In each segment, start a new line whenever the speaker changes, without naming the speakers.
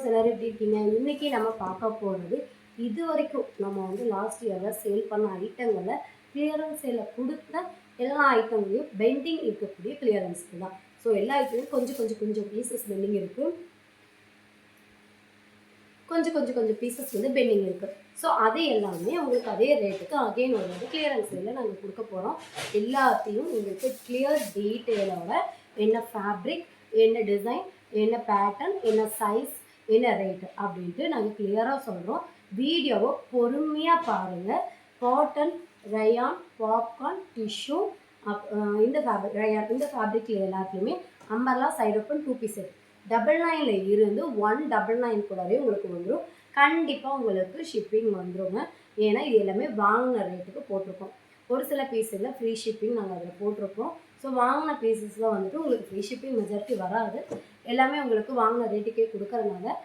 எல்லோரும் எப்படி இருக்கீங்க? இன்றைக்கி நம்ம பார்க்க போகிறது இது வரைக்கும் நம்ம வந்து லாஸ்ட் இயரில் சேல் பண்ண ஐட்டங்களை கிளியரன்ஸ் சேலில் கொடுத்த எல்லா ஐட்டங்களையும் பெண்டிங் இருக்கக்கூடிய கிளியரன்ஸ்க்கு தான். ஸோ எல்லா ஐட்டமும் கொஞ்சம் பீசஸ் பெண்டிங் இருக்குது, கொஞ்சம் பீசஸ் வந்து பெண்டிங் இருக்குது. ஸோ அது எல்லாமே உங்களுக்கு அதே ரேட்டுக்கு அகெயின் ஒரு கிளியரன்ஸ் சேலில் நாங்கள் கொடுக்க போகிறோம். எல்லாத்தையும் உங்களுக்கு கிளியர் டீட்டெயிலோட என்ன ஃபேப்ரிக், என்ன டிசைன், என்ன பேட்டர்ன், என்ன சைஸ், என்ன ரேட் அப்படின்ட்டு நாங்கள் கிளியராக சொல்கிறோம். வீடியோவை பொறுமையாக பாருங்கள். காட்டன், ரயான், பாப்கார்ன், டிஷ்யூ, இந்த ஃபேப்ரிக்கில் எல்லாத்துலேயுமே umbrella side open 2 piece set 99 இருந்து 199 கூடவே உங்களுக்கு வந்துடும். கண்டிப்பாக உங்களுக்கு ஷிப்பிங் வந்துடுங்க. ஏன்னா இது எல்லாமே வாங்கின ரேட்டுக்கு போட்டிருக்கோம். ஒரு சில பீஸில் ஃப்ரீ ஷிப்பிங் நாங்கள் அதில் போட்டிருக்கோம். ஸோ வாங்கின பீசஸில் வந்துட்டு உங்களுக்கு ஃப்ரீ ஷிப்பிங் மெஜாரிட்டி வராது. எல்லாமே உங்களுக்கு வாங்கின ரேட்டுக்கே கொடுக்கறதுனால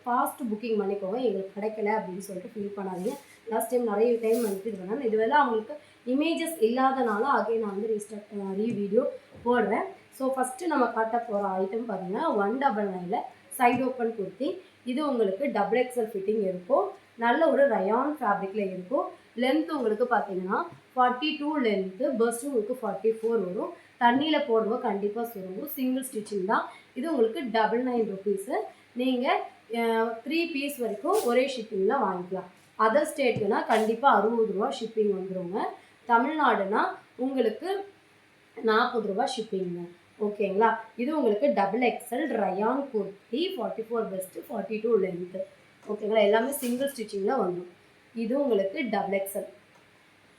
ஃபாஸ்ட் புக்கிங் பண்ணிக்கோங்க. எங்களுக்கு கிடைக்கல அப்படின்னு சொல்லிட்டு ஃபீல் பண்ணாதீங்க. லாஸ்ட் டைம் நிறைய டைம் வந்துட்டு இது பண்ணாங்க. இதுவெல்லாம் அவங்களுக்கு இமேஜஸ் இல்லாதனால அகைன் நான் வந்து வீடியோ போடுறேன். ஸோ ஃபஸ்ட்டு நம்ம காட்ட போகிற ஐட்டம் பார்த்தீங்கன்னா 199 சைடு ஓப்பன் குர்த்தி. இது உங்களுக்கு XXL ஃபிட்டிங் இருக்கும். நல்ல ஒரு ரயான் ஃபேப்ரிக்கில் இருக்கும். லென்த் உங்களுக்கு பார்த்தீங்கன்னா 42 லென்த்து, பஸ்ட்டு உங்களுக்கு 44 வரும். தண்ணியில் போடுவோம், கண்டிப்பாக சுருங்கும். சிங்கிள் ஸ்டிச்சிங் தான். இது உங்களுக்கு 99 ருபீஸு. நீங்கள் 3 பீஸ் வரைக்கும் ஒரே ஷிப்பிங்கில் வாங்கிக்கலாம். அதர் ஸ்டேட்டுனா கண்டிப்பாக 60 ரூபா ஷிப்பிங் வந்துடுங்க. தமிழ்நாடுனா உங்களுக்கு 40 ரூபா ஷிப்பிங்க. ஓகேங்களா? இது உங்களுக்கு XXL rayon kurti, 44 bust, 42 length. ஓகேங்களா? எல்லாமே சிங்கிள் ஸ்டிச்சிங்கில் வந்துடும். இது உங்களுக்கு XXL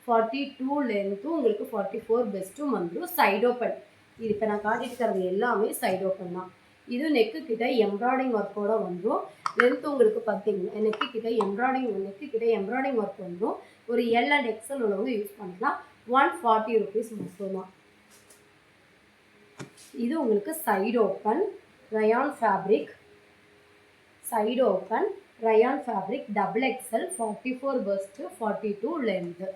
42 லென்த்தும் உங்களுக்கு 44 பெஸ்ட்டும் வந்துடும். Side open. இது இப்போ நான் காட்டிட்டு இருக்கிறது எல்லாமே சைடு ஓப்பன் தான். இது நெக்கு கிட்ட எம்ப்ராய்டிங் ஒர்க்கோட வந்துடும். லென்த் உங்களுக்கு பார்த்தீங்கன்னா நெக்கு கிட்ட எம்ப்ராய்டிங் ஒர்க் வந்துடும். ஒரு L and XL உள்ளவங்க யூஸ் பண்ணிக்கலாம். 140 ருபீஸ் மட்டும்தான். இது உங்களுக்கு side open rayon fabric, XXL 44 bust, 42 length.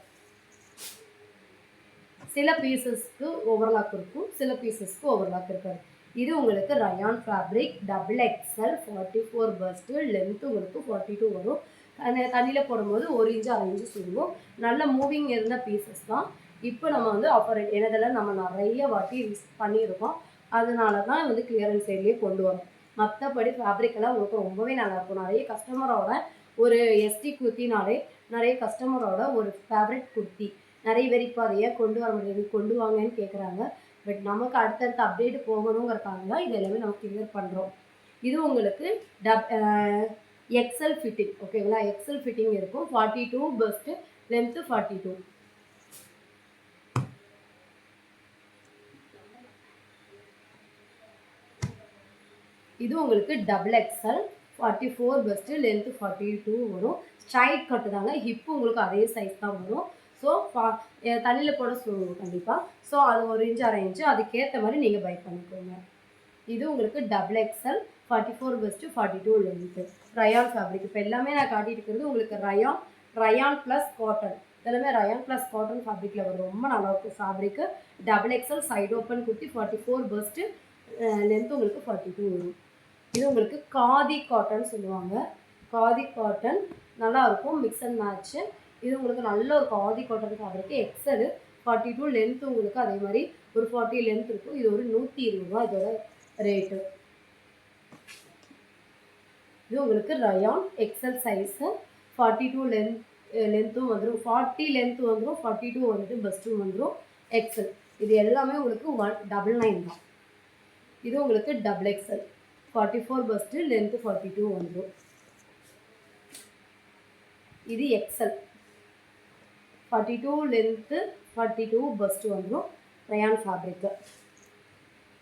சில பீசஸ்க்கு ஓவர்லாக் இருக்கும், சில பீசஸ்க்கு ஓவர்லாக் இருக்காது. இது உங்களுக்கு rayon fabric XXL 44 bust, length உங்களுக்கு 42 வரும். தண்ணியில் போடும்போது 1 இன்ச்சு 1/2 இன்ச்சு சுருங்கும். நல்ல மூவிங் இருந்த பீசஸ் தான். இப்போ நம்ம வந்து ஆஃபர் எனதெல்லாம் நம்ம நிறைய வாட்டி பண்ணியிருக்கோம். அதனால தான் வந்து கிளியரன்ஸ் சைட்லேயே கொண்டு வரோம். மற்றபடி ஃபேப்ரிக்கெல்லாம் உங்களுக்கு ரொம்பவே நல்லாயிருக்கும். நிறைய கஸ்டமரோட ஒரு எஸ்டி குர்த்தினாலே நிறைய கஸ்டமரோட ஒரு ஃபேவரட் குர்த்தி நிறைய பேர் இப்போ அதையே கொண்டு வர முடியாது, கொண்டு வாங்கன்னு கேட்குறாங்க. பட் நமக்கு அடுத்தடுத்து அப்டேட் போகணுங்கிறக்காக தான் இது எல்லாமே நம்ம கிளியர் பண்ணுறோம். இது உங்களுக்கு XL ஃபிட்டிங். ஓகேங்களா? XL ஃபிட்டிங் இருக்கும். 42 பெஸ்ட்டு, லென்த்து 42. இது உங்களுக்கு XXL 44 பெஸ்ட்டு, லென்த்து 42 வரும். ஸ்ட்ரைட் கட்டு தாங்க. ஹிப்பு உங்களுக்கு அதே சைஸ் தான் வரும். ஸோ தண்ணியில் போட சொல்லுவோம் கண்டிப்பாக. ஸோ அது 1 இன்ச்சு 1/2 இன்ச்சு அதுக்கேற்ற மாதிரி நீங்கள் பை பண்ணிக்கோங்க. இது உங்களுக்கு XXL 44 bust, 42 length rayon fabric. இப்போ எல்லாமே நான் காட்டிட்டு இருக்கிறது உங்களுக்கு ரயான் ப்ளஸ் காட்டன். இதெல்லாமே ரயான் ப்ளஸ் காட்டன் ஃபேப்ரிக்கில் வரும். ரொம்ப நல்லாயிருக்கும் fabric. XXL side open kurti, 44 bust, length உங்களுக்கு 42 வரும். இது உங்களுக்கு காதி காட்டன் சொல்லுவாங்க. காதி காட்டன் நல்லாயிருக்கும், மிக்ஸ் அண்ட் மேட்ச்சு. இது உங்களுக்கு நல்ல ஒரு khadi cotton fabric. XL 42 length உங்களுக்கு அதே மாதிரி ஒரு 40 லென்த் இருக்கும். இது ஒரு 120 ரூபா இதோட ரேட்டு. இது உங்களுக்கு ரயான் XL சைஸு, 42 லென்த்தும் வந்துடும், 40 லென்த்து வந்துடும், 42 வந்துட்டு பெஸ்ட்டும் வந்துடும். XL இது எல்லாமே உங்களுக்கு 199 தான். இது உங்களுக்கு XXL 44 பெஸ்ட்டு, லென்த்து 42 வந்துடும். இது XL 42 லென்த்து, 42 பெஸ்ட்டு வந்துடும் ரயான் ஃபேப்ரிக்கு.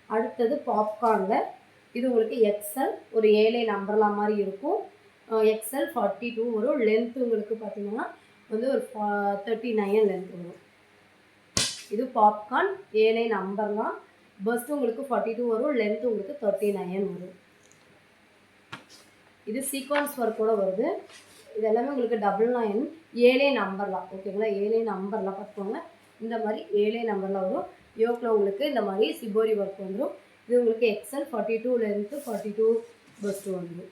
அடுத்தது பாப்கார்னில். இது உங்களுக்கு XL ஒரு 7 நம்பர்லா மாதிரி இருக்கும். XL 42 வரும். லென்த்து உங்களுக்கு பார்த்தீங்கன்னா வந்து ஒரு 39 லென்த் வரும். இது பாப்கார்ன் 7 நம்பர்லாம். பெஸ்ட்டு உங்களுக்கு 42 வரும். லென்த்து உங்களுக்கு 39 வரும். இது சீக்வன்ஸ் ஒர்க்கோட வருது. இது எல்லாமே உங்களுக்கு 99 7 நம்பர்லாம். ஓகேங்களா? 7 நம்பர்லாம் பார்த்துக்கோங்க. இந்த மாதிரி 7 நம்பரில் வரும். யோக்கில் உங்களுக்கு இந்த மாதிரி சிபோரி ஒர்க் வந்துடும். இது உங்களுக்கு XL 42 லென்த்து, 42 பெஸ்ட்டு வந்துடும்.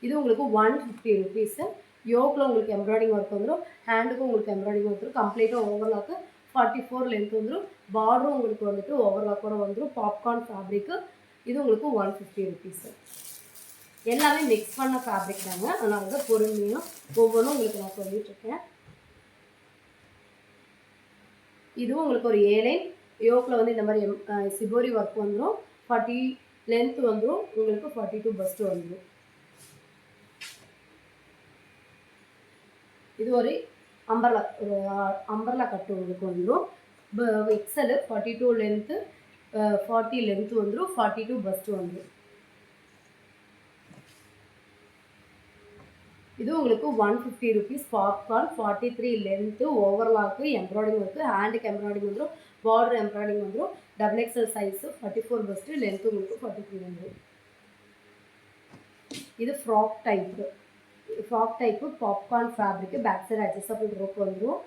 இது உங்களுக்கு 150 ருபீஸு. யோக்கில் உங்களுக்கு எம்ப்ராய்டிங் ஒர்க் வந்துடும், ஹேண்டுக்கும் உங்களுக்கு எம்ப்ராய்டிங் ஒர்க் வந்துடும், கம்ப்ளீட்டாக ஓவர்லாக்கு 44 லென்த் வந்துடும், பார்டரும் உங்களுக்கு வந்துட்டு ஓவர்லாக்கோட வந்துடும், பாப்கார்ன் ஃபேப்ரிக்கு. இது உங்களுக்கு 150 ருபீஸு. எல்லாமே மிக்ஸ் பண்ண ஃபேப்ரிக் தாங்க, அதனால தான் பொறுமையாக ஒவ்வொன்றும் உங்களுக்கு நான் சொல்லிட்டுருக்கேன். இதுவும் உங்களுக்கு ஒரு 7 லைன் யோக்கில் வந்து இந்த மாதிரி சிபோரி ஒர்க் வந்துடும், 40 லென்த் வந்துடும், உங்களுக்கு 42 பஸ்ட்டு வந்துடும். இது ஒரு அம்பர்லா கட்டு உங்களுக்கு வந்துடும். எக்ஸல் 42 லென்த்து, 40 லென்த்து வந்துடும், 42 பஸ்ட்டு வந்துடும். இது உங்களுக்கு 150 rupees. Popcorn 43 length, overlock, embroidery work, ஹேண்டுக்கு எம்ப்ராய்டிங் வந்துடும், பார்டர் எம்ப்ராய்டிங் வந்துடும், double XL size, 44 bust, length உங்களுக்கு 43 வந்துடும். இது frock type. Frock type popcorn fabric, back side adjustable rope வந்துடும்.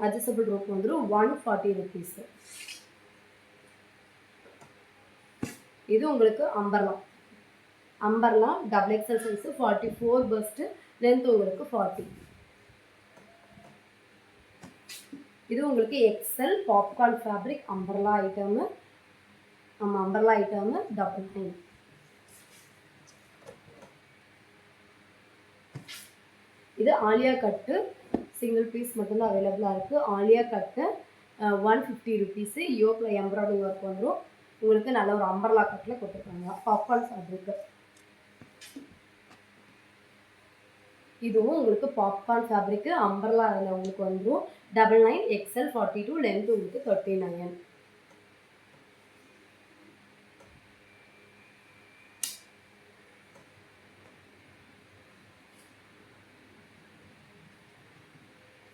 அட்ஜஸ்டபிள் ரோப் வந்துடும், 140 ருபீஸு. இது உங்களுக்கு umbrella double XL size, 44 bust, length உங்களுக்கு 40. இது உங்களுக்கு XL popcorn fabric umbrella item. Umbrella item double nine. இது ஆலியா கட்டு, சிங்கிள் பீஸ் மட்டும்தான் அவைலபிளாக இருக்குது. ஆலியா கட்டு 150 ருபீஸு. யோக்கில் எம்ப்ராய்டிங் ஒர்க் வந்துடும், உங்களுக்கு நல்ல ஒரு அம்பர்லா கட்டில் கொடுத்துருக்காங்க, பாப்கார்ன் ஃபேப்ரிக்கு. இதுவும் உங்களுக்கு பாப்கார்ன் ஃபேப்ரிக்கு அம்பர்லா அதில் உங்களுக்கு வந்துடும், 99 எக்ஸல் 42 லென்த் உங்களுக்கு 39.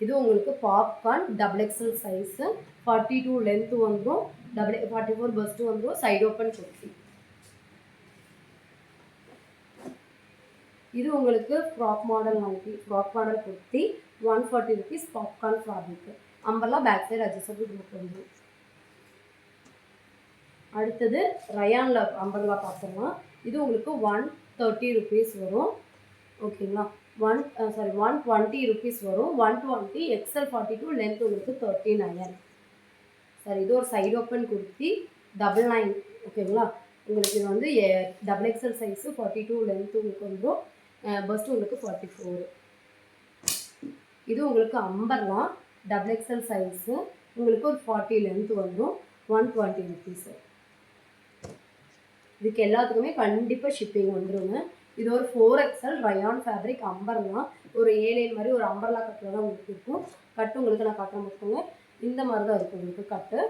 இது உங்களுக்கு popcorn double XL size, 42 length வந்துடும், 44 பஸ்ட்டு வந்துடும், சைடு ஓப்பன் குர்த்தி. இது உங்களுக்கு frock model kurti, 140 rupees. Popcorn fabric umbrella, back side adjustable rope வந்துடும். அடுத்தது ரயானில் அம்பர்லா பார்த்துடலாம். இது உங்களுக்கு 130 ருபீஸ் வரும், ஓகேங்களா. 120 ருபீஸ் வரும், 120 எக்ஸல் 42 லென்த் உங்களுக்கு 39. சரி, இது ஒரு சைடு ஓப்பன் குர்த்தி, 99, ஓகேங்களா. உங்களுக்கு இது வந்து டபுள் எக்ஸல் சைஸு, 42 லென்த் உங்களுக்கு வந்துடும், பஸ்ட்டு உங்களுக்கு 44. இது உங்களுக்கு அம்பர்லா டபுள் எக்ஸல் சைஸு, உங்களுக்கு ஒரு 40 லென்த் வந்துடும், 120 ருபீஸு. இதுக்கு எல்லாத்துக்குமே கண்டிப்பாக ஷிப்பிங் வந்துடுங்க. இது ஒரு 4XL ரயான் ஃபேப்ரிக் அம்பர்லா, ஒரு 7 மாதிரி ஒரு அம்பர்லா கட்டில் தான் உங்களுக்கு இருக்கும். கட்டு உங்களுக்கு நான் காட்ட மாட்டேங்க, இந்த மாதிரி தான் இருக்கும் உங்களுக்கு கட்டு.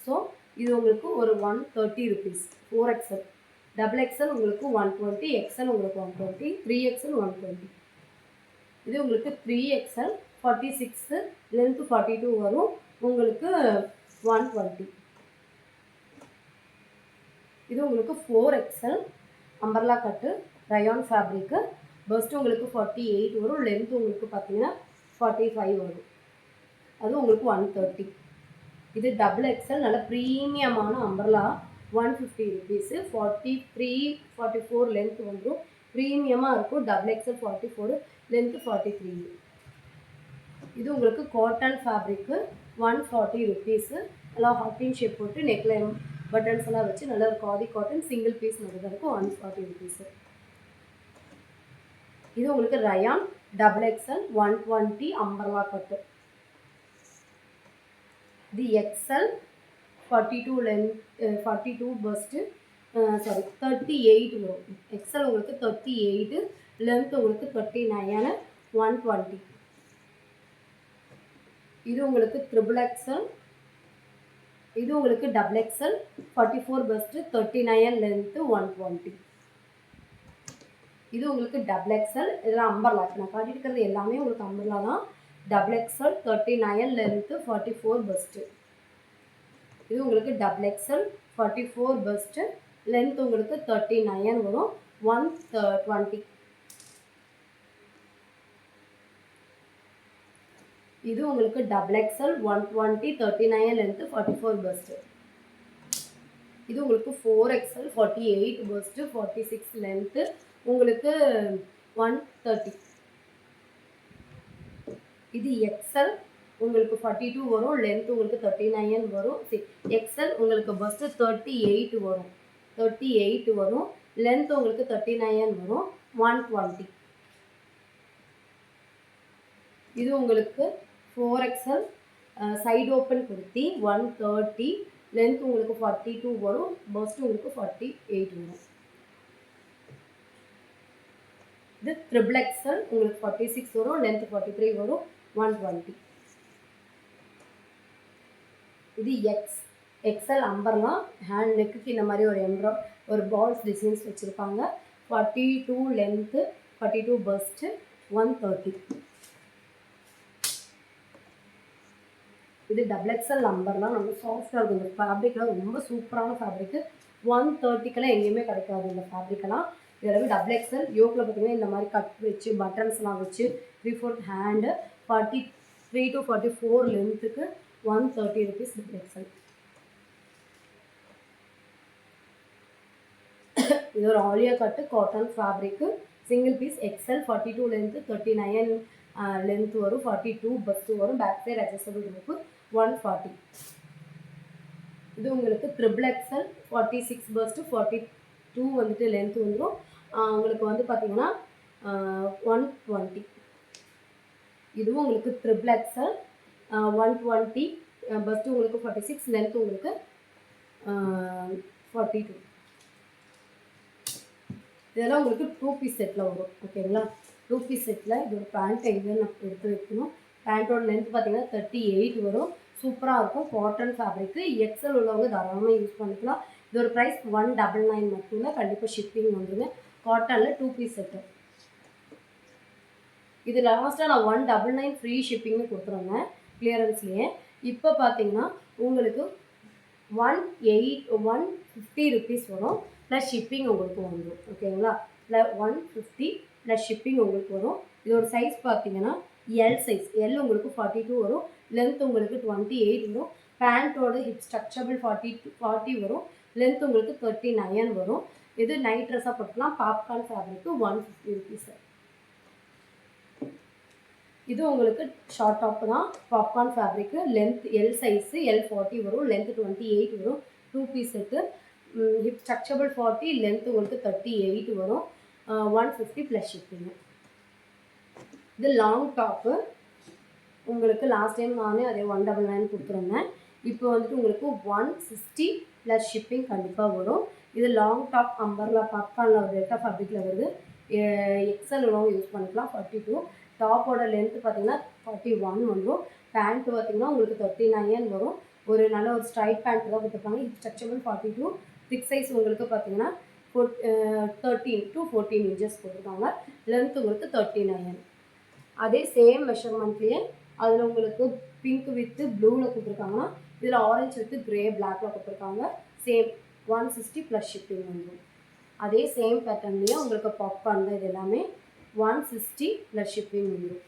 ஸோ இது உங்களுக்கு ஒரு 130 ருபீஸ். 4XL, டபுள் எக்ஸல் உங்களுக்கு 120, எக்ஸல் உங்களுக்கு 120, 3XL 120. இது உங்களுக்கு 3XL 46 லென்த்து 42 வரும், உங்களுக்கு 120. இது உங்களுக்கு 4XL umbrella cut rayon fabric, first உங்களுக்கு 48 வரும், லென்த் உங்களுக்கு பார்த்தீங்கன்னா 45 வரும், அது உங்களுக்கு 130. இது டபுள் எக்ஸல் நல்ல ப்ரீமியமான அம்பர்லா, 150 ருபீஸு. 43 44 லென்த் வந்துடும், ப்ரீமியமாக இருக்கும். Double XL 44, length 43. இது உங்களுக்கு காட்டன் ஃபேப்ரிக்கு, 140 ருபீஸு. நல்லா ஹார்டின் ஷேப் போட்டு நெக்லைன் பட்டன்ஸ் எல்லாம் வச்சு நல்ல ஒரு காதி காட்டன் சிங்கிள் பீஸ் மட்டும் தான் இருக்கும், 140 ருபீஸு. இது உங்களுக்கு rayon double XL 120 umbrella cut. இது எக்ஸல் 42 லென்த், 42 பஸ்ட்டு, 38 வரும். எக்ஸல் உங்களுக்கு 38, லென்த் உங்களுக்கு 39, 120. இது உங்களுக்கு ட்ரிபிள் எக்ஸல், இது உங்களுக்கு டபுள் எக்ஸல் 44 பஸ்ட்டு, 39 லென்த்து, 120. இது உங்களுக்கு டபுள் எக்ஸல், இதெல்லாம் அம்பர்லா, நான் காட்டிட்டு இருக்கிறது எல்லாமே உங்களுக்கு அம்பர்லா தான். Double XL 39 length, 44 bust. இது உங்களுக்கு டபுள் எக்ஸல் 44 பஸ்ட்டு, லென்த் உங்களுக்கு 39 வரும், 120. இது உங்களுக்கு டபுள் எக்ஸல் 120, 39 லென்த்து, 44 பஸ்ட்டு. இது உங்களுக்கு 4XL 48 பஸ்ட்டு 46 லென்த்து உங்களுக்கு 130. இது XL உங்களுக்கு 42 வரும், லென்த் உங்களுக்கு 39 வரும். XL உங்களுக்கு பஸ்ட்டு 38 வரும், 38 வரும், லென்த் உங்களுக்கு 39 வரும், 120. இது உங்களுக்கு 4XL side open kurti 130, length உங்களுக்கு 42 வரும், பஸ்ட் உங்களுக்கு 48 வரும். இது ட்ரிபிள் XL உங்களுக்கு 46 வரும், லென்த் 43 வரும், 120. இது XL அம்பர்லா ஹேண்ட் நெக்குக்கு இந்த மாதிரி ஒரு பால்ஸ் டிசைன்ஸ் வச்சுருப்பாங்க. 42 லென்த்து 42 பஸ்ட்டு 130. இது XXL நம்பர்லாம் ரொம்ப சாஃப்டாக இருக்கும். இந்த ஃபேப்ரிக்லாம் ரொம்ப சூப்பரான ஃபேப்ரிக்கு. 130க்கெல்லாம் எங்கேயுமே கிடைக்காது இந்த ஃபேப்ரிக்கெல்லாம். இதில் XXL யோக்கில் பார்த்தீங்கன்னா இந்த மாதிரி கட் வச்சு பட்டன்ஸ்லாம் வச்சு 3/4 ஹேண்டு 43 to 44 லென்த்துக்கு 130 rupees XXL. இது ஒரு Alia cut cotton fabric single piece XL 42 length 39 length வரும், 42 பஸ்ட்டு வரும், பேக் சைடு அட்ஜஸ்டபிள் இருக்கும், 140. இது உங்களுக்கு ட்ரிபிள் XL 46 பஸ்ட்டு 42 வந்துட்டு லென்த் வந்துடும். உங்களுக்கு வந்து பார்த்தீங்கன்னா 120. இதுவும் உங்களுக்கு ட்ரிபிள் XL 120 பஸ்ட்டு உங்களுக்கு 46 லென்த் உங்களுக்கு 42. இதெல்லாம் உங்களுக்கு 2 பீஸ் செட்டில் வரும். ஓகேங்களா, 2 பீஸ் செட்டில் இதோட பேண்ட் எங்கே நான் எடுத்து வைக்கணும். பேண்ட்டோட லென்த் பார்த்தீங்கன்னா 38 வரும். சூப்பராக இருக்கும், காட்டன் ஃபேப்ரிக்கு. XL உள்ளவங்க தாராளமாக யூஸ் பண்ணிக்கலாம். இதோட ப்ரைஸ் 199 மட்டும்தான். கண்டிப்பாக ஷிப்பிங் வந்துடுங்க. காட்டனில் 2 பீஸ் செட்டு. இது லாஸ்ட்டாக நான் 199 ஃப்ரீ ஷிப்பிங்னு கொடுத்துருந்தேன் கிளியரன்ஸ்லேயே. இப்போ பார்த்தீங்கன்னா உங்களுக்கு 150 ருபீஸ் வரும், ப்ளஸ் ஷிப்பிங் உங்களுக்கு வந்துடும். ஓகேங்களா, 150 ப்ளஸ் ஷிப்பிங் உங்களுக்கு வரும். இதோட சைஸ் பார்த்தீங்கன்னா எல் சைஸ். எல் உங்களுக்கு 42 வரும், லென்த் உங்களுக்கு 28 வரும். பேண்ட்டோட ஹிப் ஸ்ட்ரக்சரபிள் 40 வரும், லென்த் உங்களுக்கு 39 வரும். இது நைட் ட்ரெஸ்ஸாக போட்டுக்கலாம். Popcorn fabric 150 rupees. இது உங்களுக்கு ஷார்ட் டாப்பு தான், popcorn fabric. Length L size L40 வரும், லென்த் 28 வரும். 2 பீஸ் செட்டு. ஹிப் ஸ்ட்ரக்சரபிள் 40, லென்த் உங்களுக்கு 38 வரும். 150 ப்ளஸ் ஷிப்பிங். இது லாங் டாப்பு. உங்களுக்கு லாஸ்ட் டைம் நானே அதே 199 கொடுத்துருந்தேன். இப்போ வந்துட்டு உங்களுக்கு 160 ப்ளஸ் ஷிப்பிங் கண்டிப்பாக வரும். இது லாங் டாப் அம்பர்லா பாப்கார்னில் ஒரு டெல்டா ஃபேப்ரிக்கில் வருது. XL உள்ளவங்க யூஸ் பண்ணிக்கலாம். 42. டாப்போட லென்த்து பார்த்தீங்கன்னா 41 வந்துடும். பேண்ட்டு பார்த்தீங்கன்னா உங்களுக்கு 39 வரும். ஒரு நல்ல ஒரு ஸ்ட்ரைட் பேண்ட் தான் கொடுத்துருப்பாங்க. இது ஸ்ட்ரக்சரபிள் 42. திக் சைஸ் உங்களுக்கு பார்த்தீங்கன்னா 13 to 14 இன்ச்சஸ் கொடுத்துருக்காங்க. லென்த் உங்களுக்கு 39. அதே சேம் மெஷர்மெண்ட்லேயே அதில் உங்களுக்கு பிங்க் வித்து ப்ளூவில் கொடுத்துருக்காங்கன்னா இதில் ஆரஞ்சு வித்து க்ரே பிளாக்ல கொடுத்துருக்காங்க. சேம் 160 ப்ளஸ் ஷிப்பிங் வந்துடும். அதே சேம் பேட்டர்ன்லேயே உங்களுக்கு பாப்கார்ன் தான். இது எல்லாமே 160 ப்ளஸ் ஷிப்பிங் வந்துடும்.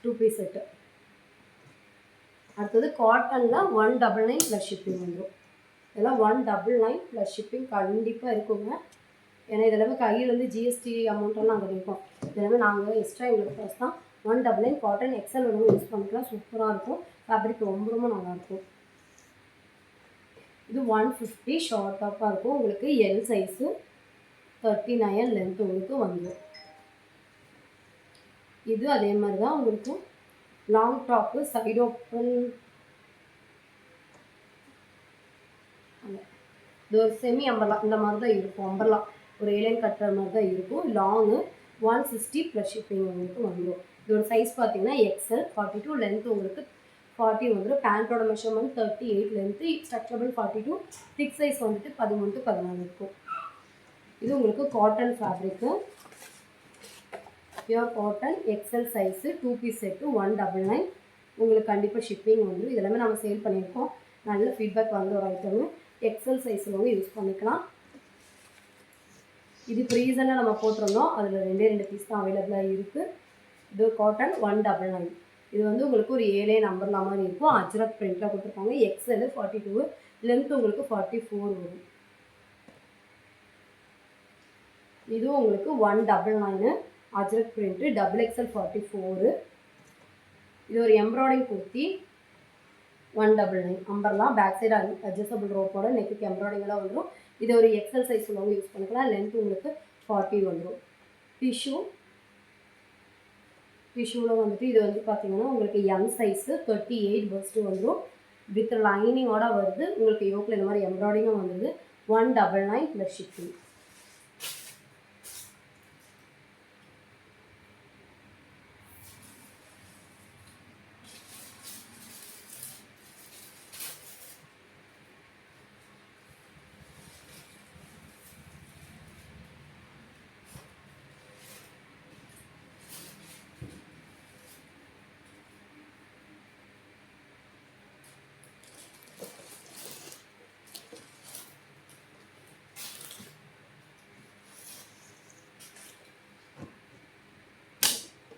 2 பீஸ் செட்டு. அடுத்தது காட்டனில் 199 ப்ளஸ் ஷிப்பிங் வந்துடும். இதெல்லாம் 199 ப்ளஸ் ஷிப்பிங் கண்டிப்பாக இருக்குங்க. ஏன்னா இதெல்லாமே கையிலேருந்து GST அமௌண்ட்டெல்லாம் நாங்கள் இருக்கும். இதெல்லாமே நாங்கள் எக்ஸ்ட்ரா எங்களுக்கு ப்ளஸ் தான். 199 காட்டன் XL ஒன்று யூஸ் பண்ணிக்கலாம். சூப்பராக இருக்கும், ஃபேப்ரிக் ரொம்ப ரொம்ப நல்லாயிருக்கும். இது 150 ஷார்ட் டாப்பாக இருக்கும். உங்களுக்கு எல் சைஸு 39 லென்த் உங்களுக்கு வந்துடும். இது அதே மாதிரி தான் உங்களுக்கு லாங் டாப்பு சைடு ஓப்பன். இது ஒரு செமி அம்பர்லா இந்த மாதிரி தான் இருக்கும். அம்பர்லா ஒரு ஏலியன் கட்டுற மாதிரி தான் இருக்கும். லாங்கு 160 ப்ளஸ் ஷிப்பிங் உங்களுக்கு வந்துடும். இதோட சைஸ் பார்த்தீங்கன்னா XL 42, லென்த் உங்களுக்கு 40 வந்துடும். பேண்ட்டோட measurement 38 length, stretchable 42, thigh size வந்துட்டு 13 to 14 இருக்கும். இது உங்களுக்கு cotton fabric, pure cotton XL size 2 piece set 199. உங்களுக்கு கண்டிப்பாக ஷிப்பிங் வந்துடும். இதெல்லாமே நம்ம சேல் பண்ணியிருக்கோம். நல்ல ஃபீட்பேக் வந்த ஒரு ஐட்டமு. XL சைஸில் வந்து யூஸ் பண்ணிக்கலாம். இது இப்போ ரீசனாக நம்ம போட்டிருந்தோம், அதில் 2 பீஸ் தான் அவைலபிளாக இருக்குது. இது காட்டன் 199. இது வந்து உங்களுக்கு ஒரு 7 நம்பர்லாம் மாதிரி இருக்கும். அஜ்ரக் பிரிண்ட்டில் கொடுத்துருக்காங்க. XL 42, லென்த் உங்களுக்கு 44 வரும். இதுவும் உங்களுக்கு 199 அஜ்ரக் பிரிண்ட்டு XXL 44. இது ஒரு embroidery kurti 199 umbrella back side adjustable ரோப்போட நெக்குக்கு எம்ப்ராய்டிங்கெல்லாம் வந்துடும். இது ஒரு எக்ஸல் சைஸ் உள்ளவங்க யூஸ் பண்ணிக்கலாம். லென்த் உங்களுக்கு 40 வந்துடும். டிஷ்யூவில் வந்துட்டு இது வந்து பார்த்தீங்கன்னா உங்களுக்கு எம் சைஸு 38 பஸ்ட்டு வந்துடும். வித் லைனிங்கோட வருது. உங்களுக்கு யோக்கில் இந்த மாதிரி எம்ப்ராய்டிங்கும் வந்துடுது. 199 ப்ளஸ் ஷிப்பிங்.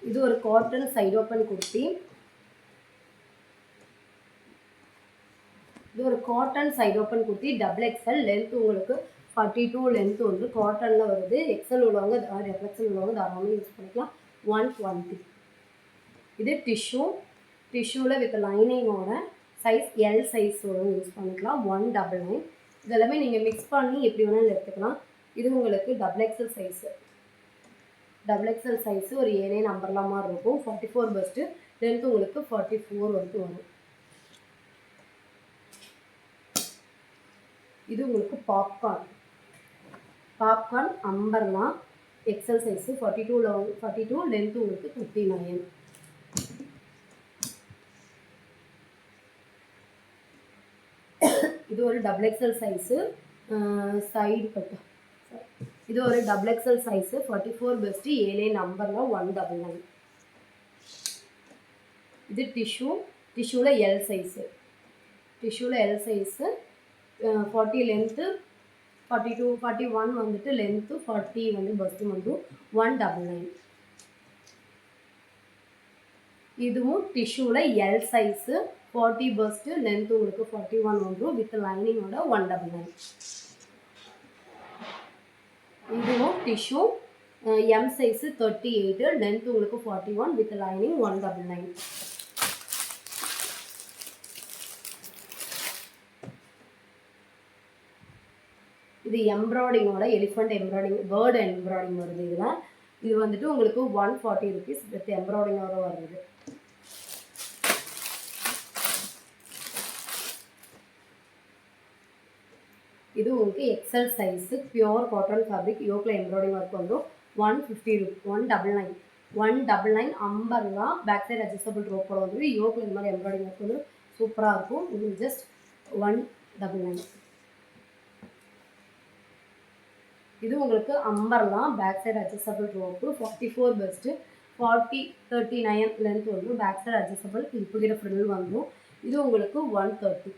இது ஒரு காட்டன் சைடு ஓப்பன் குர்த்தி. இது ஒரு cotton side open kurti XXL length உங்களுக்கு 42 லென்த் வந்து காட்டனில் வருது. எக்ஸல் உள்ளவங்க XXL உள்ளவங்க தாராளமாக யூஸ் பண்ணிக்கலாம். 120. இது டிஷ்யூவில் வித் லைனிங்கோட சைஸ் எல் சைஸ் யூஸ் பண்ணிக்கலாம். 199. இதெல்லாமே நீங்கள் மிக்ஸ் பண்ணி எப்படி வேணாலும் எடுத்துக்கலாம். இது உங்களுக்கு XXL சைஸு. XXL சைஸு ஒரு 7 நம்பர்லாம் மாதிரி இருக்கும். 44 பஸ்ட்டு லென்த் உங்களுக்கு 44 வரைக்கும் வரும். இது உங்களுக்கு பாப்கார்ன் அம்பர்லாம் எக்ஸல் சைஸு 42 லென்த் உங்களுக்கு 59. இது ஒரு XXL சைஸு சைடு கட்டு. இது ஒரு XXL சைஸு 44 பெஸ்ட்டு 7 நம்பரில் 199. இது டிஷ்யூவில் எல் சைஸு. 40 லென்த்து 42 41 வந்துட்டு லென்த்து 40 வந்து பஸ்ட்டு வந்துடும். 199. இதுவும் டிஷ்யூவில் எல் சைஸு 40 பஸ்ட்டு லென்த்து உங்களுக்கு 41 வந்துடும் வித் லைனிங்கோட 199. இதுவும் டிஷ்யூ எம் சைஸு 38 லென்த் உங்களுக்கு 41 வித் லைனிங் 199. இது எம்ப்ராய்டிங்கோட எலிஃபண்ட் எம்ப்ராய்டிங் பேர்டு எம்ப்ராய்டிங் வருது. இதில் இது வந்துட்டு உங்களுக்கு 140 ருபீஸ் வித் எம்ப்ராய்டிங்கோட வருது. இது உங்களுக்கு XL size pure cotton fabric யோக்கில் எம்ப்ராய்டிங் ஒர்க் வந்துடும். 199 அம்பர்லா பேக் சைடு அட்ஜஸ்டபிள் ரோப்போட வந்துடும். யோக்கில் இந்த மாதிரி எம்ப்ராய்டிங் ஒர்க் வந்து சூப்பராக இருக்கும். இது ஜஸ்ட் 199. இது உங்களுக்கு umbrella back side adjustable rope 44 bust 39 length வந்துடும். பேக் சைடு அட்ஜஸ்டபிள் இப்போகிற ஃப்ரில் வந்துடும். இது உங்களுக்கு 130.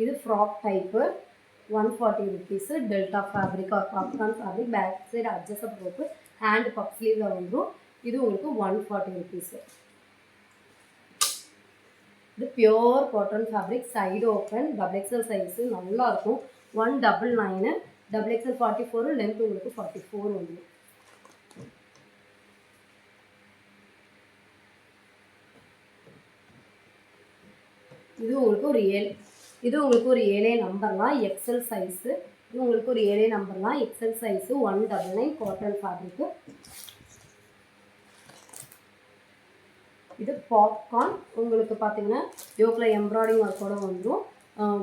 இது frock type 140 rupees delta fabric or popcorn fabric back side adjustable rope hand puff ஸ்லீவில் வந்துடும். இது உங்களுக்கு 140 ருபீஸு. இது pure cotton fabric side open XXL size நல்லாயிருக்கும். 199 XXL 44 லென்த் உங்களுக்கு 44 வந்துடும். இது உங்களுக்கு ஒரு 7 நம்பர்லாம் எக்ஸல் சைஸு. இது உங்களுக்கு ஒரு 7 நம்பர்லாம் எக்ஸல் சைஸு 199 காட்டன் ஃபேப்ரிக்கு. இது பாப்கார்ன் உங்களுக்கு பார்த்தீங்கன்னா யோக்கில் எம்ப்ராய்டிங் ஒர்க்கோட வந்துடும்.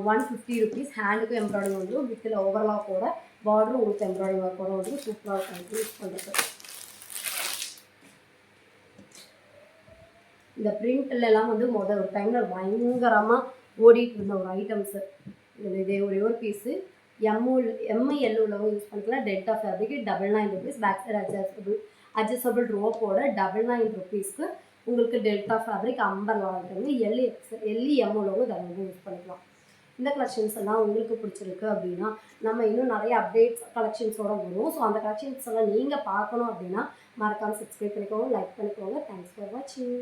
150 ருபீஸ் ஹேண்டுக்கும் எம்ப்ராய்டிங் வந்துடும். வித்தில் ஓவர்லாக்கோட பார்டரும் உங்களுக்கு எம்ப்ராய்டிங் ஒர்க்கோட வந்துடும். சூப்பராக இருக்கும் யூஸ் பண்ணுறது. இந்த பிரிண்ட்லாம் வந்து ஒரு டைமில் பயங்கரமாக ஓடிட்டு இருந்த ஒரு ஐட்டம்ஸு. இதே ஒரே ஒரு பீஸு எம்ஐஎல் உள்ளவங்க யூஸ் பண்ணிக்கலாம். Delta fabric 99 rupees back side adjustable ரோப்போட 99 ருபீஸ்க்கு உங்களுக்கு delta fabric umbrella item L E M உள்ளவங்க தாராளமாக யூஸ் பண்ணிக்கலாம். இந்த கலெக்ஷன்ஸ் எல்லாம் உங்களுக்கு பிடிச்சிருக்கு அப்படின்னா நம்ம இன்னும் நிறைய அப்டேட்ஸ் கலெக்ஷன்ஸோடு வரும். ஸோ அந்த கலெக்ஷன்ஸ் எல்லாம் நீங்கள் பார்க்கணும் அப்படின்னா மறக்காமல் சப்ஸ்கிரைப் பண்ணிக்கோங்க, லைக் பண்ணிக்கோங்க. தேங்க்ஸ் ஃபார் வாட்சிங்.